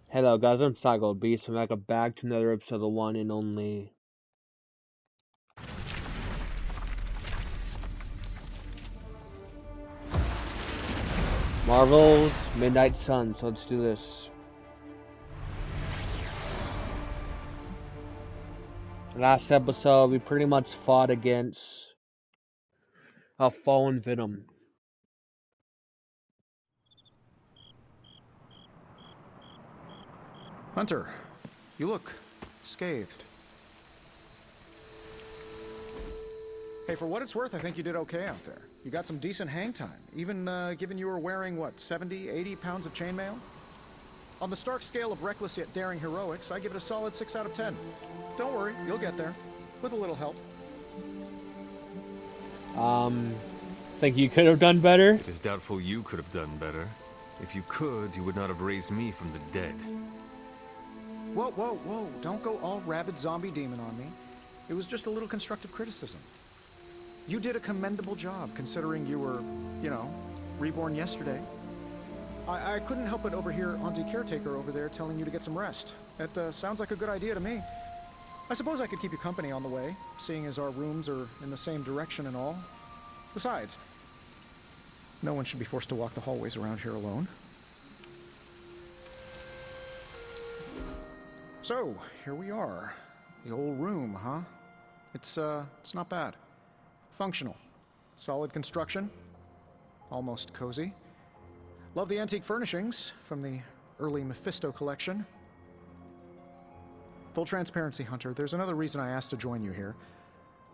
Hello guys, I'm Cycle Beast and welcome back to another episode of the one and only Marvel's Midnight Sun. So let's do this. Last episode we pretty much fought against a fallen Venom. Hunter, you look scathed. Hey, for what it's worth, I think you did okay out there. You got some decent hang time, even given you were wearing, what, 70, 80 pounds of chainmail? On the Stark scale of reckless yet daring heroics, I give it a solid 6 out of 10. Don't worry, you'll get there. With a little help. Think you could have done better? It is doubtful you could have done better. If you could, you would not have raised me from the dead. Whoa, whoa, whoa, don't go all rabid zombie demon on me. It was just a little constructive criticism. You did a commendable job, considering you were, reborn yesterday. I couldn't help but overhear Auntie Caretaker over there telling you to get some rest. That sounds like a good idea to me. I suppose I could keep you company on the way, seeing as our rooms are in the same direction and all. Besides, no one should be forced to walk the hallways around here alone. So, here we are. The old room, huh? It's not bad. Functional. Solid construction. Almost cozy. Love the antique furnishings from the early Mephisto collection. Full transparency, Hunter, there's another reason I asked to join you here,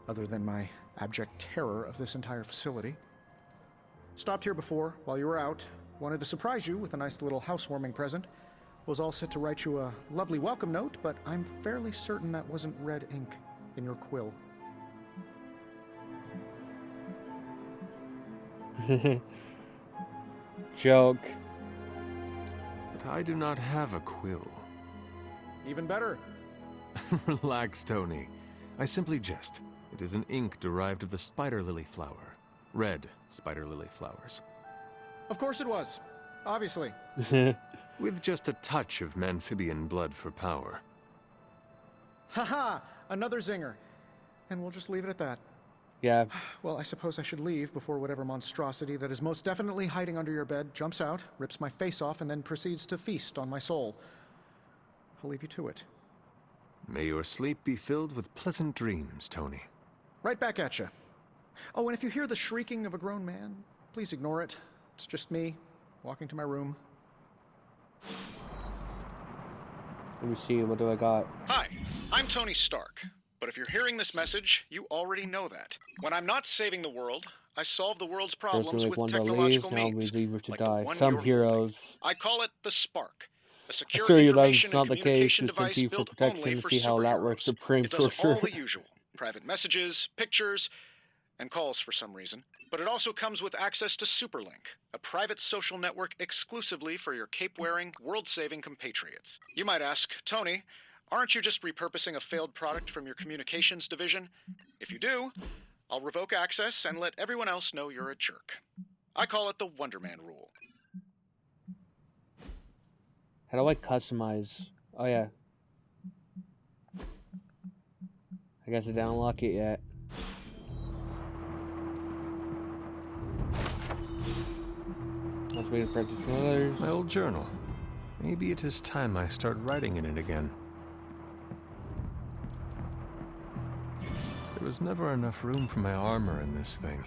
other than my abject terror of this entire facility. Stopped here before, while you were out. Wanted to surprise you with a nice little housewarming present. Was all set to write you a lovely welcome note, but I'm fairly certain that wasn't red ink in your quill. Joke. But I do not have a quill. Even better. Relax, Tony. I simply jest. It is an ink derived of the spider lily flower. Red spider lily flowers. Of course it was. Obviously. With just a touch of amphibian blood for power. Haha! Another zinger. And we'll just leave it at that. Yeah. Well, I suppose I should leave before whatever monstrosity that is most definitely hiding under your bed jumps out, rips my face off, and then proceeds to feast on my soul. I'll leave you to it. May your sleep be filled with pleasant dreams, Tony. Right back at you. Oh, and if you hear the shrieking of a grown man, please ignore it. It's just me, walking to my room. Let me see, what do I got? Hi, I'm Tony Stark. But if you're hearing this message, you already know that. When I'm not saving the world, I solve the world's There's problems only with one to leave, technological now we means, leave her to like the die. one Some you're heroes. holding. I call it the Spark, a secure Assure you that is information and not the case. communication We sent device you for built protection only to for see how that works. superheroes. Supreme It does Sorcerer. all the usual. Private messages, pictures, and calls for some reason. But it also comes with access to Superlink, a private social network exclusively for your cape-wearing, world-saving compatriots. You might ask, Tony, aren't you just repurposing a failed product from your communications division? If you do, I'll revoke access and let everyone else know you're a jerk. I call it the Wonder Man rule. How do I customize? Oh yeah. I guess I didn't unlock it yet. Let's wait for practice from others. My old journal. Maybe it is time I start writing in it again. There was never enough room for my armor in this thing.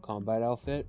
Combat outfit.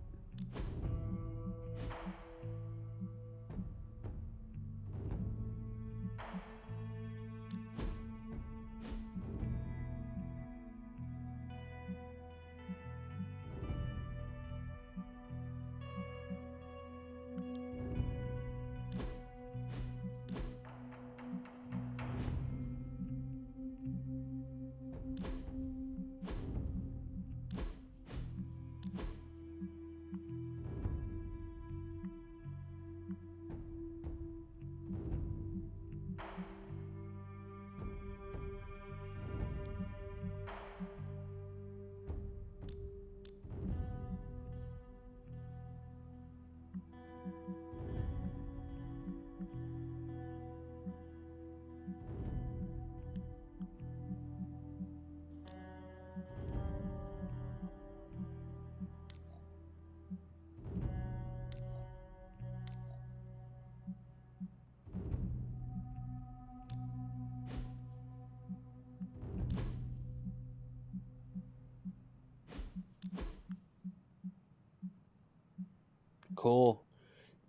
cool.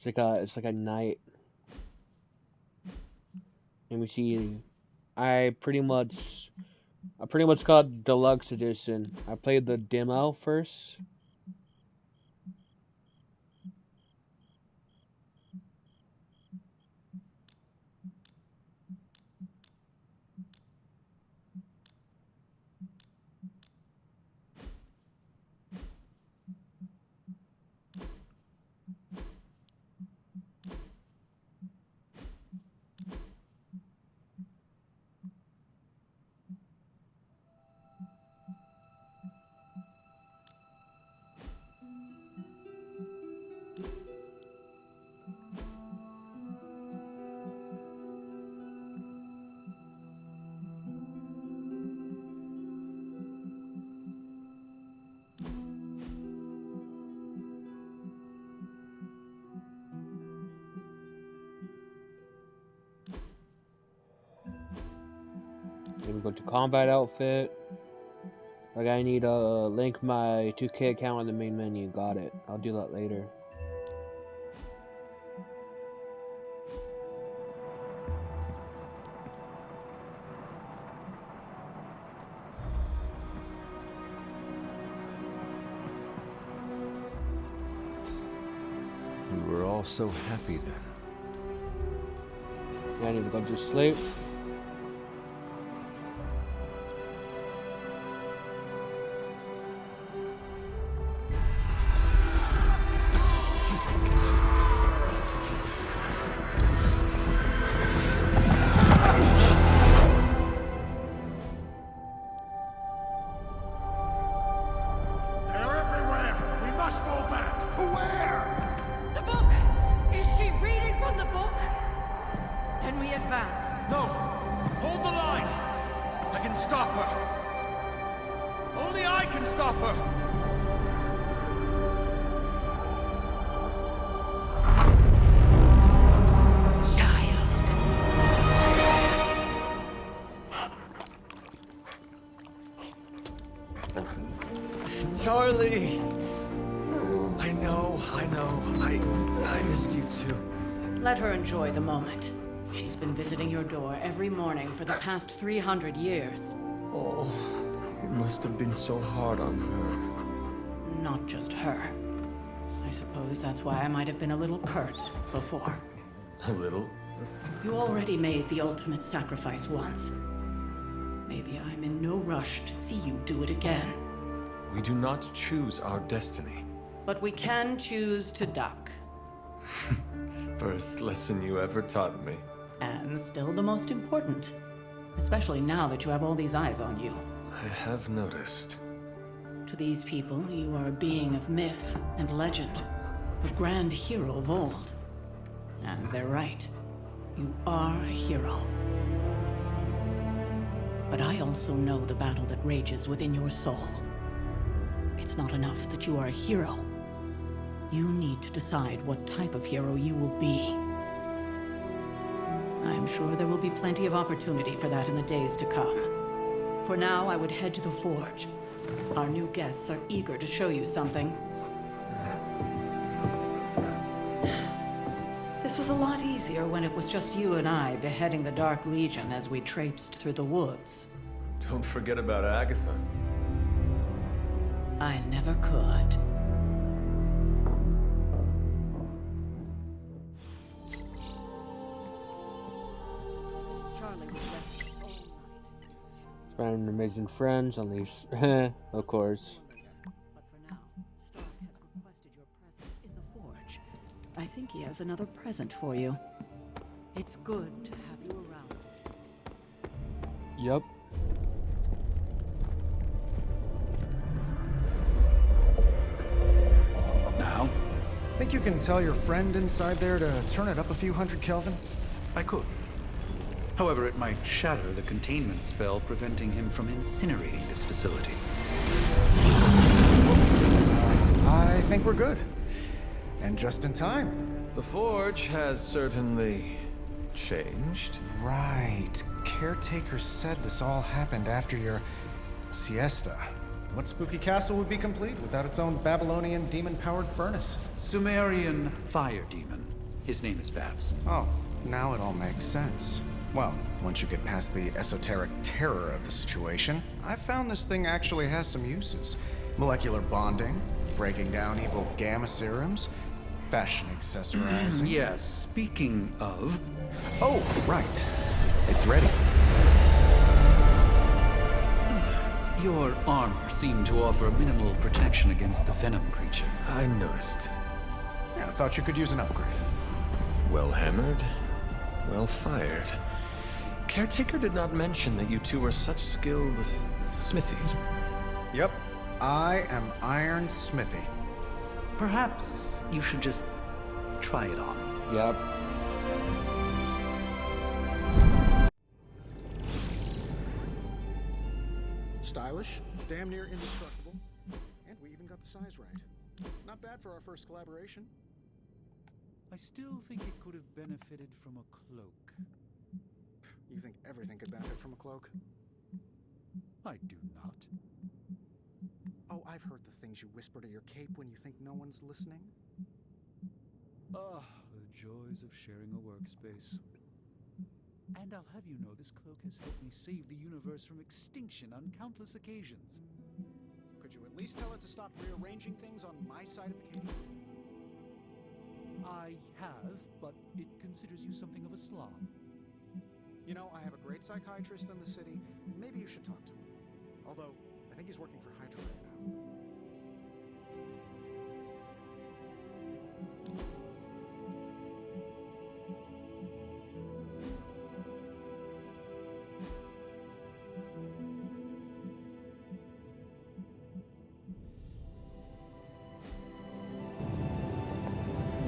It's like a night. Let me see. I pretty much got deluxe edition. I played the demo first. Then we go to combat outfit. Like I need to link my 2K account on the main menu. Got it. I'll do that later. We were all so happy then. Yeah, I need to go to sleep. They're everywhere! We must go back! To where? The book! Is she reading from the book? Then we advance. No! Hold the line! I can stop her! Only I can stop her! Charlie! I know. I missed you too. Let her enjoy the moment. She's been visiting your door every morning for the past 300 years. Oh, it must have been so hard on her. Not just her. I suppose that's why I might have been a little curt before. A little? You already made the ultimate sacrifice once. Maybe I'm in no rush to see you do it again. We do not choose our destiny. But we can choose to duck. First lesson you ever taught me. And still the most important. Especially now that you have all these eyes on you. I have noticed. To these people, you are a being of myth and legend. A grand hero of old. And they're right. You are a hero. But I also know the battle that rages within your soul. It's not enough that you are a hero. You need to decide what type of hero you will be. I'm sure there will be plenty of opportunity for that in the days to come. For now, I would head to the Forge. Our new guests are eager to show you something. This was a lot easier when it was just you and I beheading the Dark Legion as we traipsed through the woods. Don't forget about Agatha. I never could. Charlie was resting all night. Find amazing friends, unleash. Of course. But for now, Stark has requested your presence in the Forge. I think he has another present for you. It's good to have you around. Yep. Now? Think you can tell your friend inside there to turn it up a few hundred Kelvin? I could. However, it might shatter the containment spell preventing him from incinerating this facility. I think we're good. And just in time. The Forge has certainly changed. Right. Caretaker said this all happened after your siesta. What spooky castle would be complete without its own Babylonian demon-powered furnace? Sumerian fire demon. His name is Babs. Oh, now it all makes sense. Well, once you get past the esoteric terror of the situation, I've found this thing actually has some uses. Molecular bonding, breaking down evil gamma serums, fashion accessorizing. Yes, speaking of... Oh, right. It's ready. Your armor seemed to offer minimal protection against the venom creature. I noticed. Yeah, I thought you could use an upgrade. Well hammered, well fired. Caretaker did not mention that you two were such skilled smithies. Yep, I am Iron Smithy. Perhaps you should just try it on. Yep. Stylish, damn near indestructible, and we even got the size right. Not bad for our first collaboration. I still think it could have benefited from a cloak. You think everything could benefit from a cloak? I do not. Oh, I've heard the things you whisper to your cape when you think no one's listening. Ah, the joys of sharing a workspace. And I'll have you know this cloak has helped me save the universe from extinction on countless occasions. Could you at least tell it to stop rearranging things on my side of the cave? I have, but it considers you something of a slob. You know, I have a great psychiatrist in the city. Maybe you should talk to him. Although, I think he's working for Hydra right now.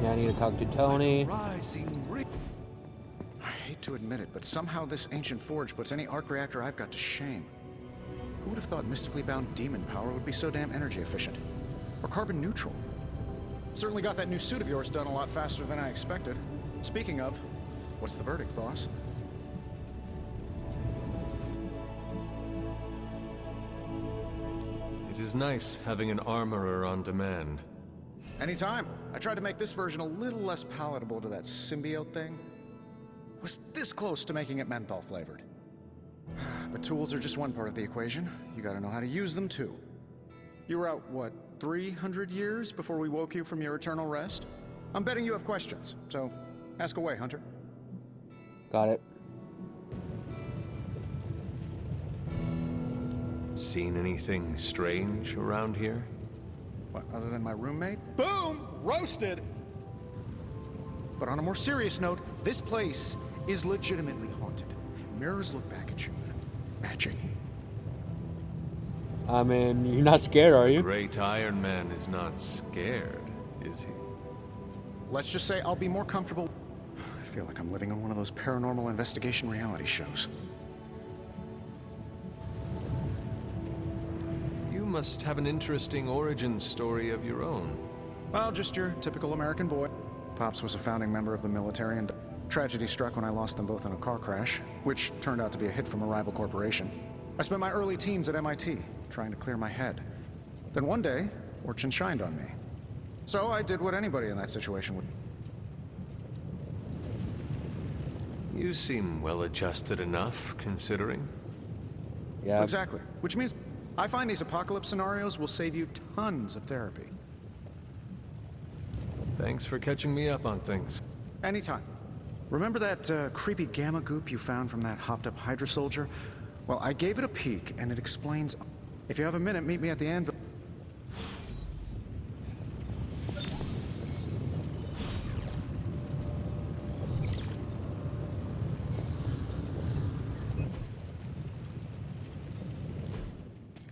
Now I need to talk to Tony. I hate to admit it, but somehow this ancient forge puts any arc reactor I've got to shame. Who would have thought mystically bound demon power would be so damn energy efficient? Or carbon neutral? Certainly got that new suit of yours done a lot faster than I expected. Speaking of, what's the verdict, boss? It is nice having an armorer on demand. Anytime. I tried to make this version a little less palatable to that symbiote thing. Was this close to making it menthol flavored. But tools are just one part of the equation. You gotta know how to use them too. You were out, what, 300 years before we woke you from your eternal rest? I'm betting you have questions, so ask away, Hunter. Got it. Seen anything strange around here? What, other than my roommate? Boom! Roasted! But on a more serious note, this place is legitimately haunted. Mirrors look back at you. Magic. I mean, you're not scared, are you? Great Iron Man is not scared, is he? Let's just say I'll be more comfortable. I feel like I'm living on one of those paranormal investigation reality shows. You must have an interesting origin story of your own. Well, just your typical American boy. Pops was a founding member of the military, and tragedy struck when I lost them both in a car crash, which turned out to be a hit from a rival corporation. I spent my early teens at MIT, trying to clear my head. Then one day, fortune shined on me. So I did what anybody in that situation would. You seem well-adjusted enough, considering. Yeah. Exactly. Which means I find these apocalypse scenarios will save you tons of therapy. Thanks for catching me up on things. Anytime. Remember that creepy gamma goop you found from that hopped-up Hydra soldier? Well, I gave it a peek, and it explains... If you have a minute, meet me at the anvil.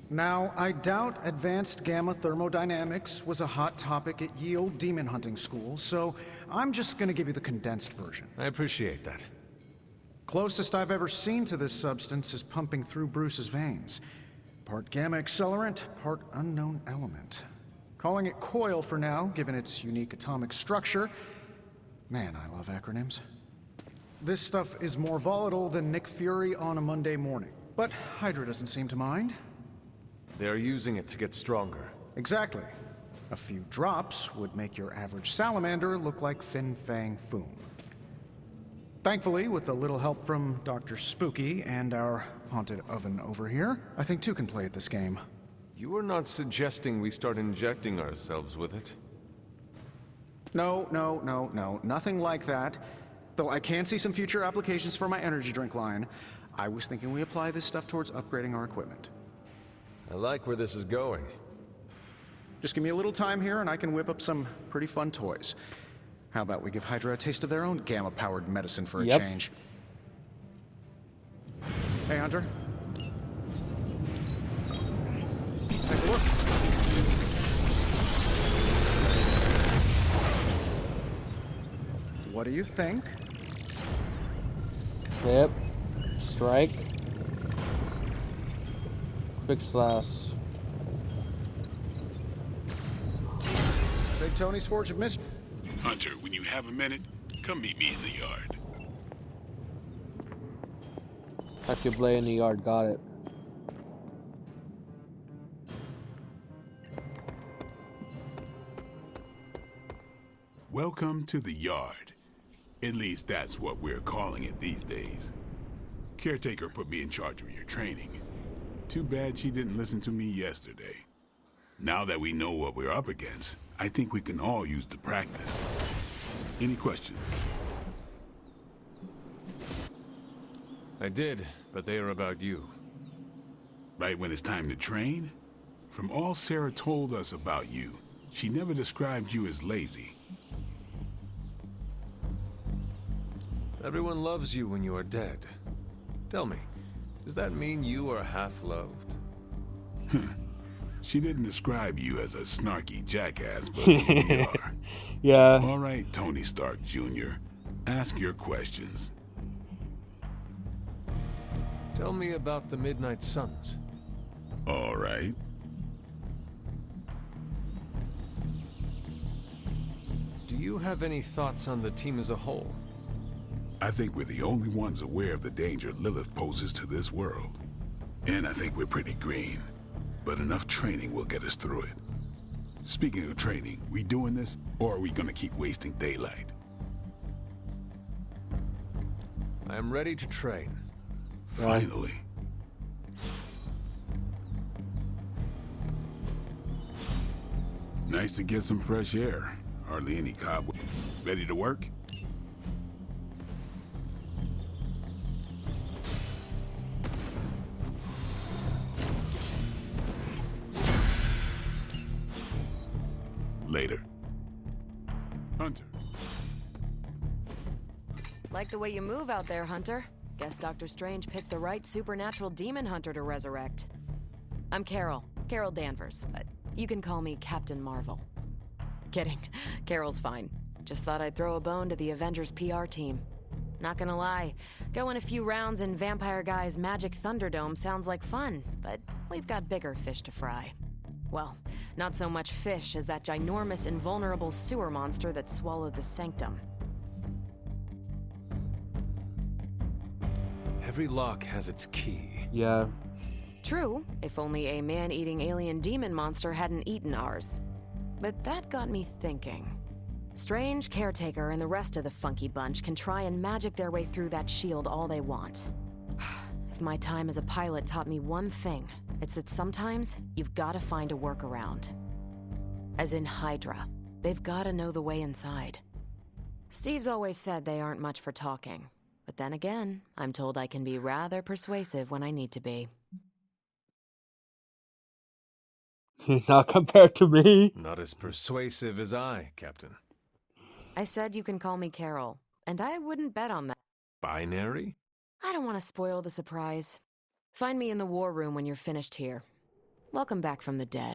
Now, I doubt advanced gamma thermodynamics was a hot topic at ye old demon hunting school, so I'm just gonna give you the condensed version. I appreciate that. Closest I've ever seen to this substance is pumping through Bruce's veins. Part gamma accelerant, part unknown element. Calling it coil for now, given its unique atomic structure. Man, I love acronyms. This stuff is more volatile than Nick Fury on a Monday morning. But Hydra doesn't seem to mind. They are using it to get stronger. Exactly. A few drops would make your average salamander look like Fin Fang Foom. Thankfully, with a little help from Dr. Spooky and our haunted oven over here, I think two can play at this game. You are not suggesting we start injecting ourselves with it? No, nothing like that. Though I can see some future applications for my energy drink line. I was thinking we apply this stuff towards upgrading our equipment. I like where this is going. Just give me a little time here and I can whip up some pretty fun toys. How about we give Hydra a taste of their own gamma-powered medicine for a change? Hey, Hunter. Take a look. What do you think? Yep. Strike. Quick slash. Big Tony's Forge of Mystery. Hunter, when you have a minute, come meet me in the yard. Tuck your blade in the yard, got it. Welcome to the yard. At least that's what we're calling it these days. Caretaker put me in charge of your training. Too bad she didn't listen to me yesterday. Now that we know what we're up against, I think we can all use the practice. Any questions? I did, but they are about you. Right when it's time to train? From all Sarah told us about you, she never described you as lazy. Everyone loves you when you are dead. Tell me, does that mean you are half-loved? She didn't describe you as a snarky jackass, but here we are. Yeah. All right, Tony Stark Jr., ask your questions. Tell me about the Midnight Suns. All right. Do you have any thoughts on the team as a whole? I think we're the only ones aware of the danger Lilith poses to this world. And I think we're pretty green. But enough training will get us through it. Speaking of training, we doing this, or are we gonna keep wasting daylight? I am ready to train. Finally. Nice to get some fresh air. Hardly any cobwebs. Ready to work? Later. Hunter. Like the way you move out there, Hunter. Guess Dr. Strange picked the right supernatural demon hunter to resurrect. I'm Carol Danvers, but you can call me Captain Marvel. Kidding, Carol's fine. Just thought I'd throw a bone to the Avengers PR team. Not gonna lie, going a few rounds in Vampire Guy's Magic Thunderdome sounds like fun, but we've got bigger fish to fry. Well, not so much fish as that ginormous invulnerable sewer monster that swallowed the Sanctum. Every lock has its key. Yeah. True, if only a man-eating alien demon monster hadn't eaten ours. But that got me thinking. Strange, Caretaker, and the rest of the funky bunch can try and magic their way through that shield all they want. If my time as a pilot taught me one thing, it's that sometimes you've gotta find a workaround. As in Hydra, they've gotta know the way inside. Steve's always said they aren't much for talking. But then again, I'm told I can be rather persuasive when I need to be. Not compared to me. Not as persuasive as I, Captain. I said you can call me Carol, and I wouldn't bet on that. Binary? I don't want to spoil the surprise. Find me in the war room when you're finished here. Welcome back from the dead.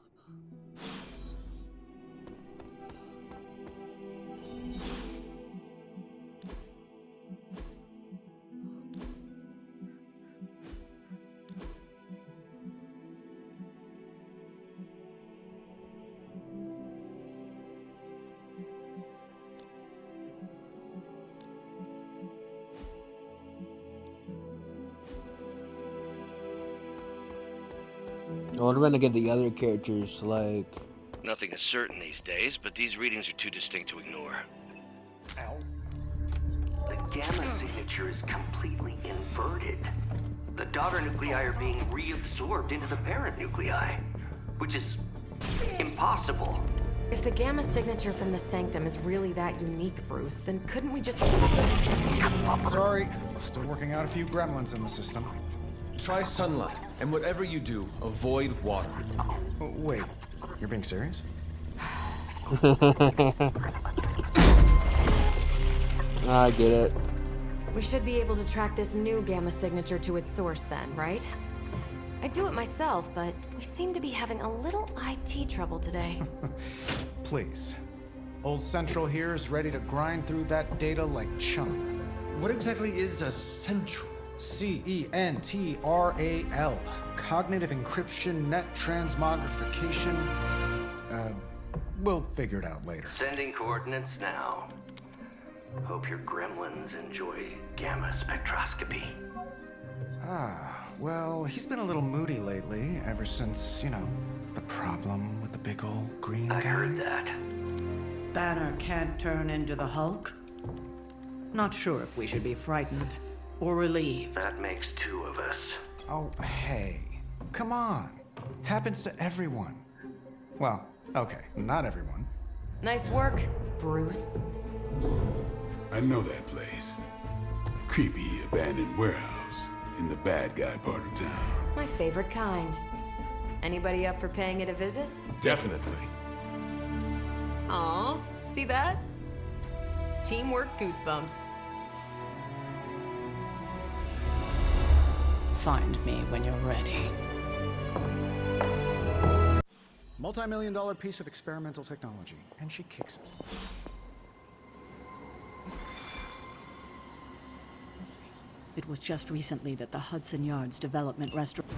What am I gonna get the other characters like? Nothing is certain these days, but these readings are too distinct to ignore. Ow. The gamma signature is completely inverted. The daughter nuclei are being reabsorbed into the parent nuclei, which is impossible. If the gamma signature from the sanctum is really that unique, Bruce, then couldn't we just... Sorry, still working out a few gremlins in the system. Try sunlight, and whatever you do, avoid water. Oh, wait, you're being serious? I get it. We should be able to track this new gamma signature to its source then, right? I'd do it myself, but we seem to be having a little IT trouble today. Please. Old Central here is ready to grind through that data like chum. What exactly is a central? CENTRAL. Cognitive encryption, net transmogrification. We'll figure it out later. Sending coordinates now. Hope your gremlins enjoy gamma spectroscopy. Ah, well, he's been a little moody lately, ever since, the problem with the big old green guy. I heard that. Banner can't turn into the Hulk? Not sure if we should be frightened or relieved. That makes two of us. Oh, hey. Come on. Happens to everyone. Well, okay, not everyone. Nice work, Bruce. I know that place. Creepy abandoned warehouse in the bad guy part of town. My favorite kind. Anybody up for paying it a visit? Definitely. Aw, see that? Teamwork goosebumps. Find me when you're ready. Multi-million-dollar piece of experimental technology, and she kicks it. It was just recently that the Hudson Yards Development Restaurant...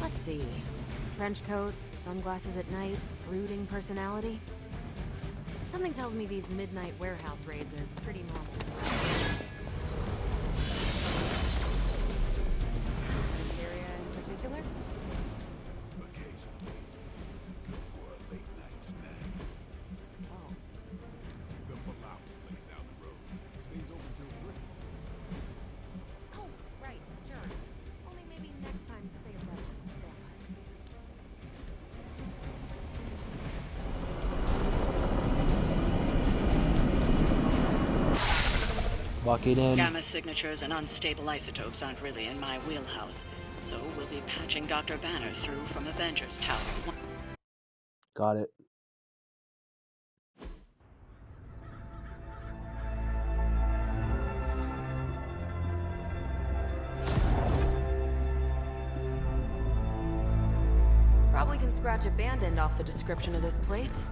Let's see. Trench coat, sunglasses at night, brooding personality. Something tells me these midnight warehouse raids are pretty normal. This area in particular? Occasionally. Good for a late night snack. Oh. The falafel place down the road stays open till 3. Oh, right, sure. Only maybe next time say it less than. Walking in. Gamma signatures and unstable isotopes aren't really in my wheelhouse, so we'll be patching Dr. Banner through from Avengers Tower. Got it. Probably can scratch abandoned off the description of this place.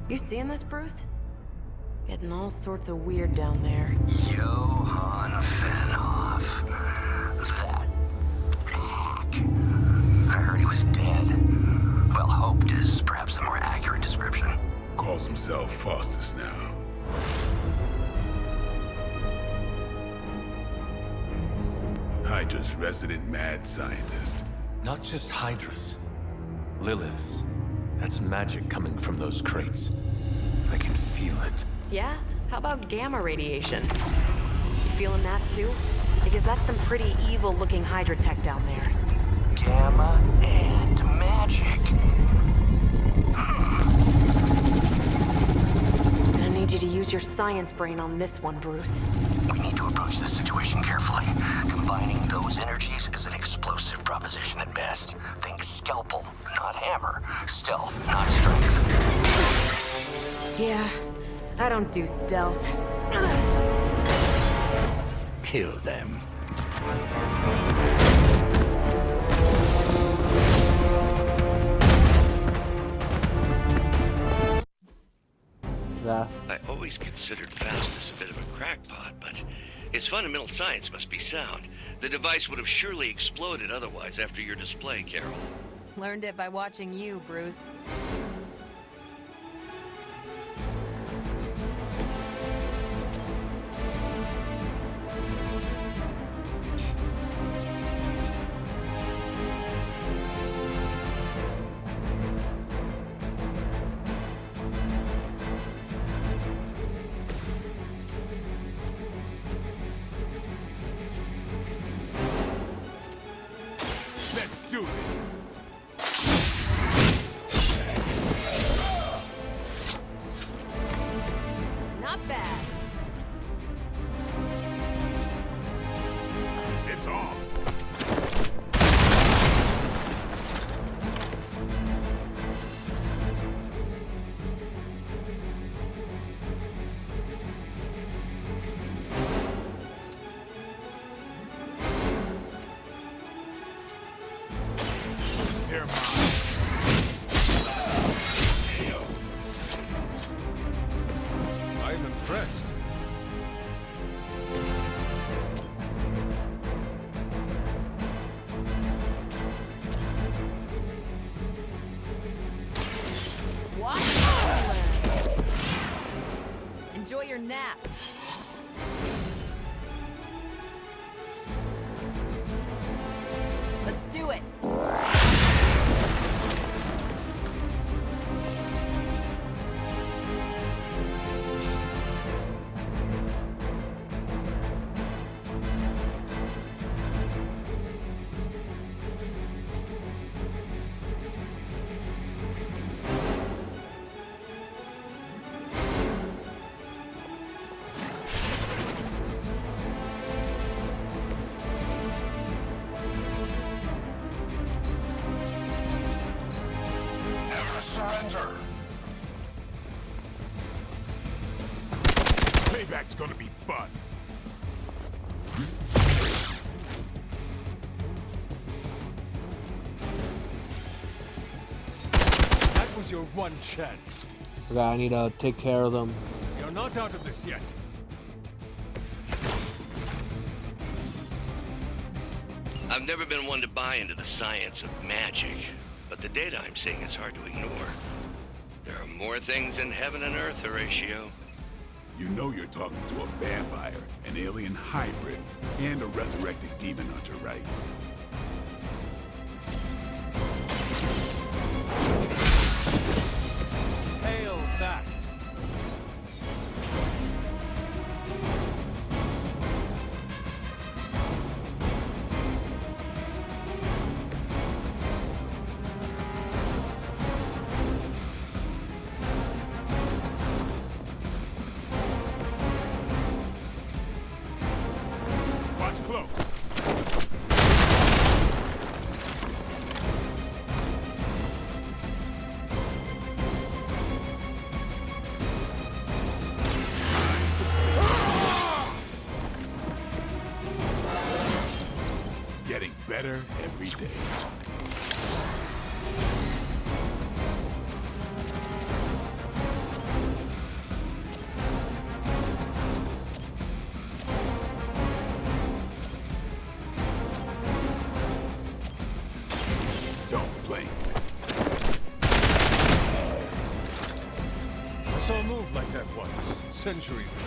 You seeing this, Bruce? Getting all sorts of weird down there. Johann Fenhoff. That hack. I heard he was dead. Well, hoped is perhaps the more accurate description. Calls himself Faustus now. Hydra's resident mad scientist. Not just Hydras. Liliths. That's magic coming from those crates. I can feel it. Yeah? How about gamma radiation? You feeling that too? Because that's some pretty evil-looking Hydra tech down there. Gamma and magic. Gonna need you to use your science brain on this one, Bruce. We need to approach this situation carefully. Combining those energies is an explosive proposition at best. Think scalpel, not hammer. Stealth, not strength. Yeah, I don't do stealth. Kill them. Yeah. I always considered Faustus a bit of a crackpot, but his fundamental science must be sound. The device would have surely exploded otherwise after your display, Carol. Learned it by watching you, Bruce. Enjoy your nap. Let's do it. Payback's gonna be fun. That was your one chance. Okay, I need to take care of them. You're not out of this yet. I've never been one to buy into the science of magic, but the data I'm seeing is hard to ignore. There are more things in heaven and earth, Horatio. You know you're talking to a vampire, an alien hybrid, and a resurrected demon hunter, right? Hail that! Watch close. Getting better every day. Don't blink. I saw a move like that once, centuries ago.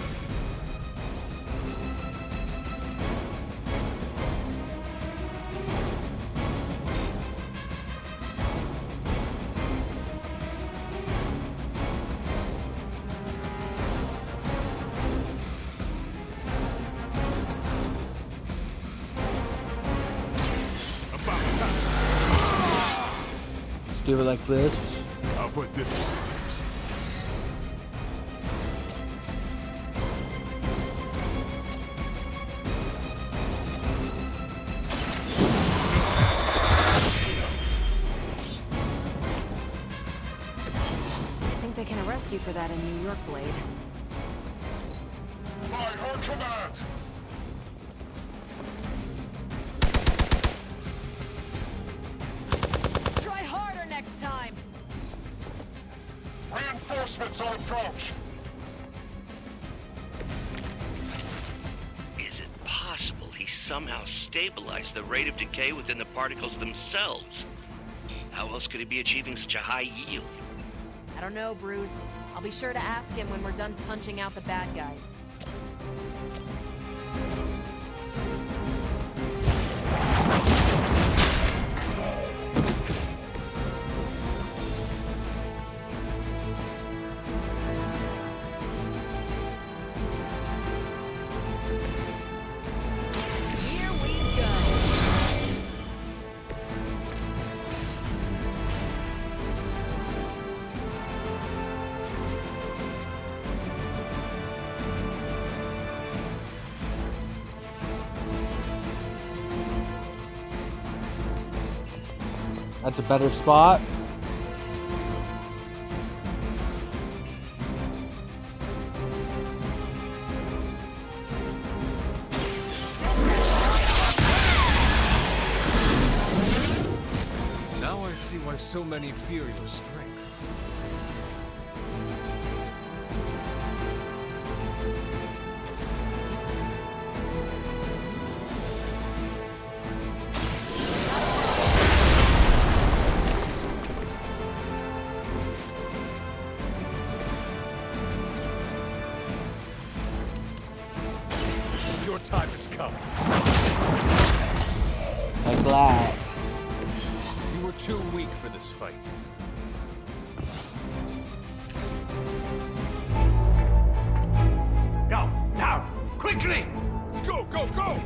About time. Let's do it like this. I'll put this to use. I think they can arrest you for that in New York, Blade. By her command! Try harder next time! Reinforcements on approach! Is it possible he somehow stabilized the rate of decay within the particles themselves? How else could he be achieving such a high yield? I don't know, Bruce. I'll be sure to ask him when we're done punching out the bad guys. Here we go. That's a better spot. Now I see why so many fear your strength. Your time has come. Like that. You were too weak for this fight. Go, now, quickly! Let's go, go, go!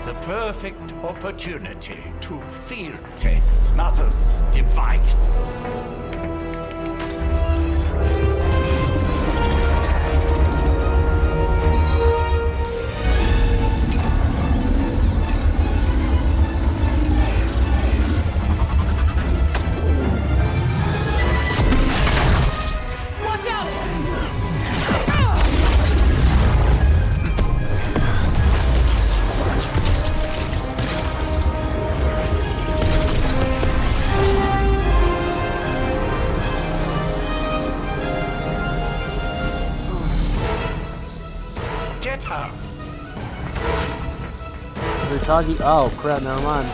The perfect opportunity to field test Mother's device. Watch out! Get her! We're talking. Oh crap! Never mind.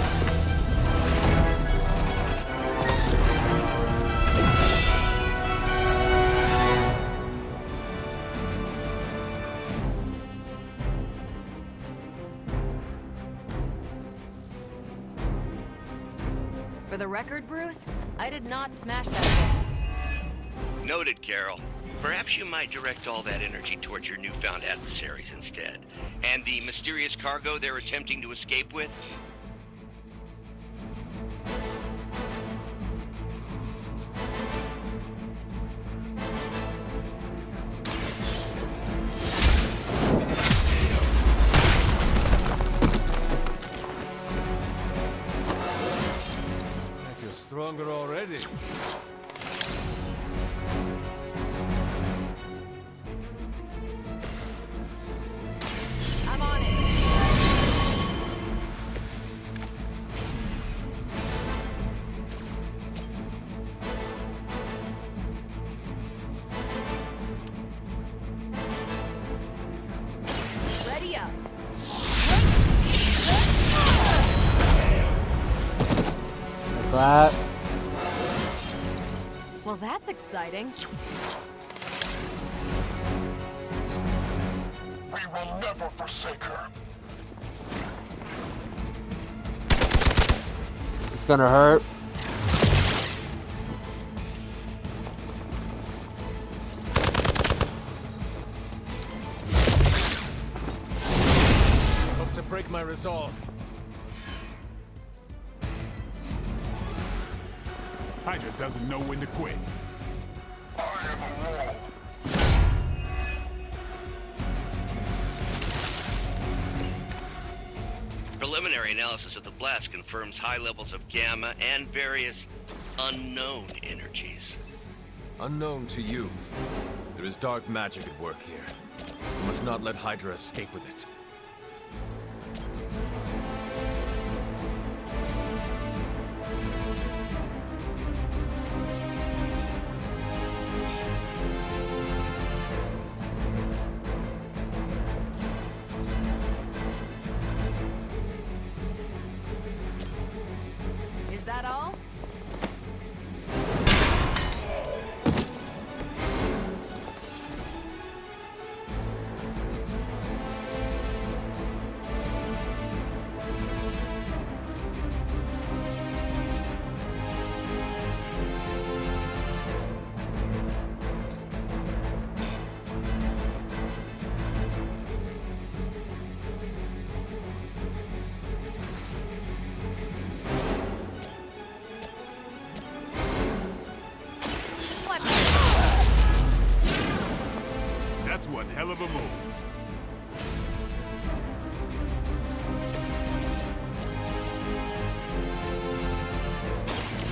For the record, Bruce, I did not smash that thing. Noted, Carol. Perhaps you might direct all that energy towards your newfound adversaries instead. And the mysterious cargo they're attempting to escape with? I feel stronger already. I'm on it. Ready up. Like that. Well, that's exciting. We will never forsake her. It's gonna hurt. Hope to break my resolve. Hydra doesn't know when to quit. I am a wall. Preliminary analysis of the blast confirms high levels of gamma and various unknown energies. Unknown to you, there is dark magic at work here. You must not let Hydra escape with it. Is that all? That's one hell of a move.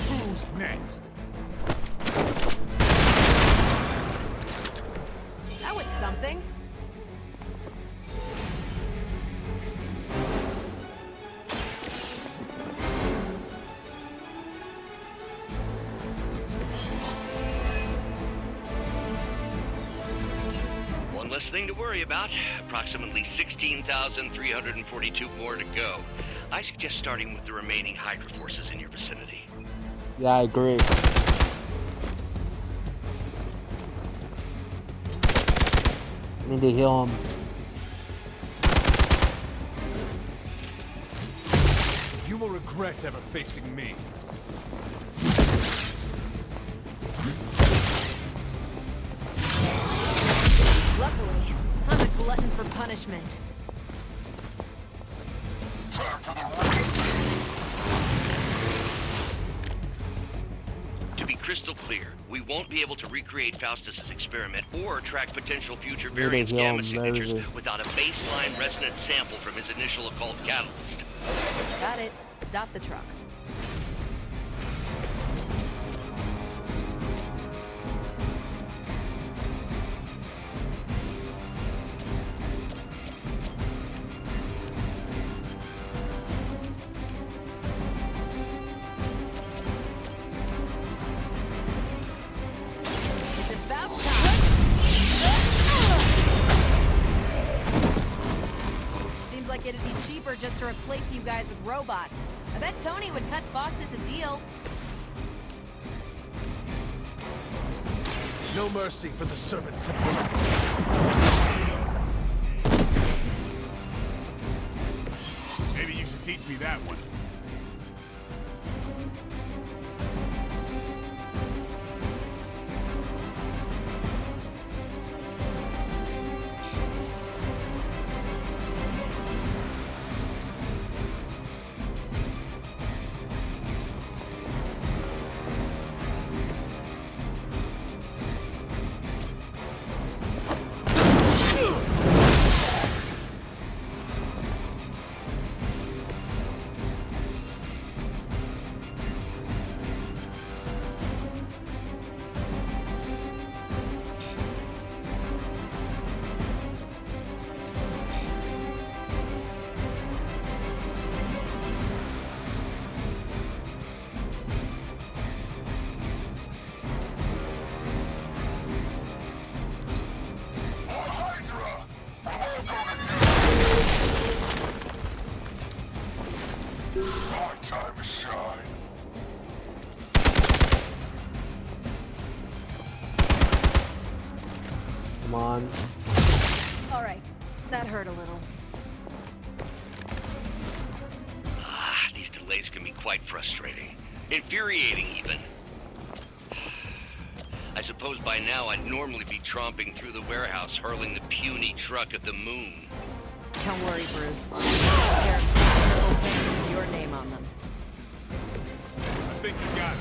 Who's next? That was something. One less thing to worry about. Approximately 16,342 more to go. I suggest starting with the remaining Hydra forces in your vicinity. Yeah, I agree. I need to heal him. You will regret ever facing me. Luckily, I'm a glutton for punishment. To be crystal clear, we won't be able to recreate Faustus's experiment or track potential future Need to variance heal gamma him, signatures maybe. without a baseline resonance sample from his initial occult catalyst. Got it. Stop the truck. It's about time. Seems like it'd be cheaper just to replace you guys with robots. I bet Tony would cut Faustus a deal. No mercy for the servants of Earth. Maybe you should teach me that one. Hydra! My time to shine. Come on. All right, that hurt a little. These delays can be quite frustrating. Infuriating, even. I suppose by now I'd normally be tromping through the warehouse, hurling the puny truck at the moon. Don't worry, Bruce. There are terrible plans with your name on them. I think you got him.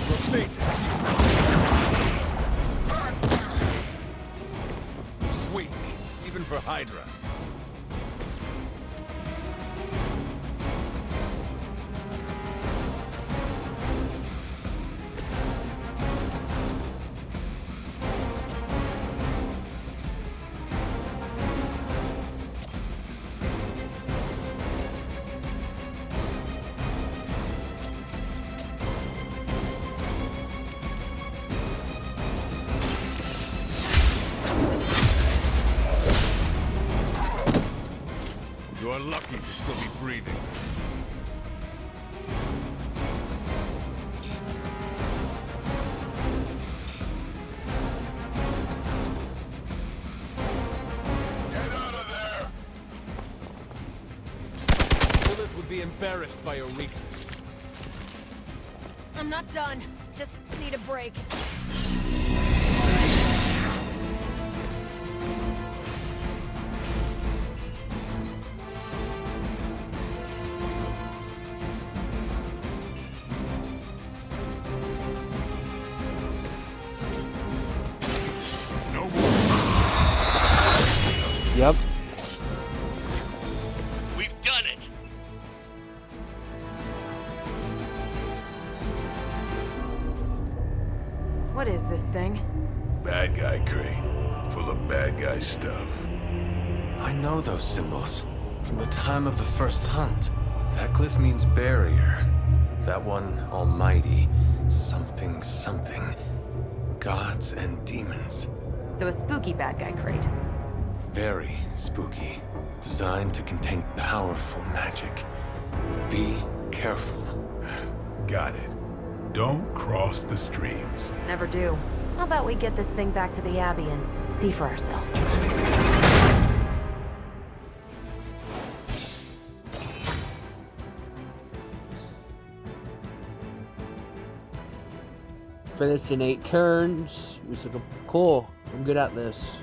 Your fate is sealed. Weak, even for Hydra. You are lucky to still be breathing. Get out of there! Lilith would be embarrassed by your weakness. I'm not done. Just need a break. Yep. We've done it! What is this thing? Bad guy crate. Full of bad guy stuff. I know those symbols. From the time of the first hunt. That glyph means barrier. That one, almighty. Something, something. Gods and demons. So a spooky bad guy crate. Very spooky. Designed to contain powerful magic. Be careful. Got it. Don't cross the streams. Never do. How about we get this thing back to the Abbey and see for ourselves? Finished in 8 turns. It was like, cool. I'm good at this.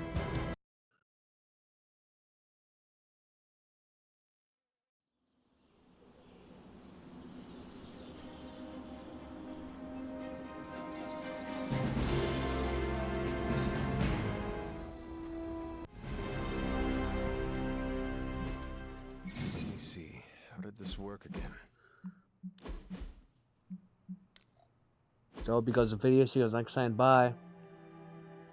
Let me see. How did this work again? So, because the video, see you guys next time. Bye.